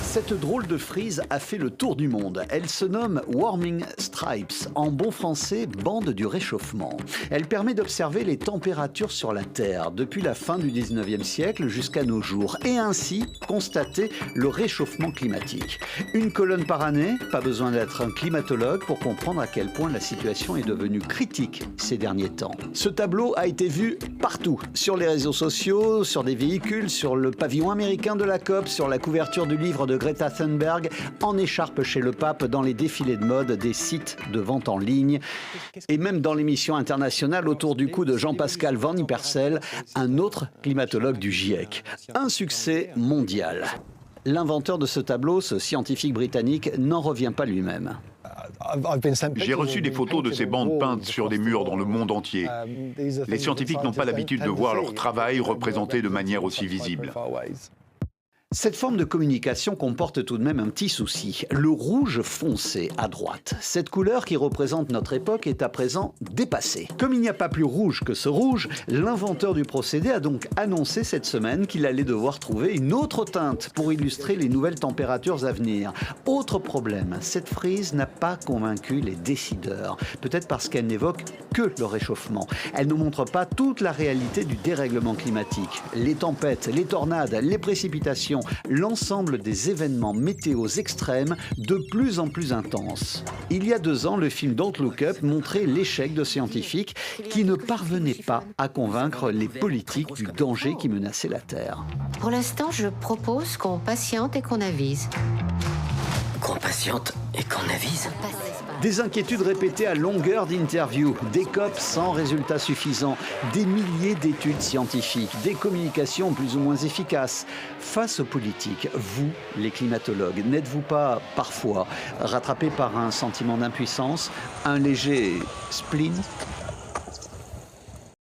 Cette drôle de frise a fait le tour du monde. Elle se nomme Warming Stripes, en bon français, bande du réchauffement. Elle permet d'observer les températures sur la Terre depuis la fin du 19e siècle jusqu'à nos jours et ainsi constater le réchauffement climatique. Une colonne par année, pas besoin d'être un climatologue pour comprendre à quel point la situation est devenue critique ces derniers temps. Ce tableau a été vu partout, sur les réseaux sociaux, sur des véhicules, sur le pavillon américain de la COP, sur la couverture du livre de Greta Thunberg, en écharpe chez le pape, dans les défilés de mode des sites de vente en ligne et même dans l'émission internationale autour du cou de Jean-Pascal Van Ypersel, un autre climatologue du GIEC. Un succès mondial. L'inventeur de ce tableau, ce scientifique britannique, n'en revient pas lui-même. J'ai reçu des photos de ces bandes peintes sur des murs dans le monde entier. Les scientifiques n'ont pas l'habitude de voir leur travail représenté de manière aussi visible. Cette forme de communication comporte tout de même un petit souci. Le rouge foncé à droite. Cette couleur qui représente notre époque est à présent dépassée. Comme il n'y a pas plus rouge que ce rouge, l'inventeur du procédé a donc annoncé cette semaine qu'il allait devoir trouver une autre teinte pour illustrer les nouvelles températures à venir. Autre problème, cette frise n'a pas convaincu les décideurs. Peut-être parce qu'elle n'évoque que le réchauffement. Elle ne montre pas toute la réalité du dérèglement climatique. Les tempêtes, les tornades, les précipitations, l'ensemble des événements météos extrêmes de plus en plus intenses. Il y a 2 ans, le film Don't Look Up montrait l'échec de scientifiques qui ne parvenaient pas à convaincre les politiques du danger qui menaçait la Terre. Pour l'instant, je propose qu'on patiente et qu'on avise. Qu'on patiente et qu'on avise. Des inquiétudes répétées à longueur d'interviews, des COP sans résultats suffisants, des milliers d'études scientifiques, des communications plus ou moins efficaces. Face aux politiques, vous, les climatologues, n'êtes-vous pas parfois rattrapés par un sentiment d'impuissance, un léger spleen ?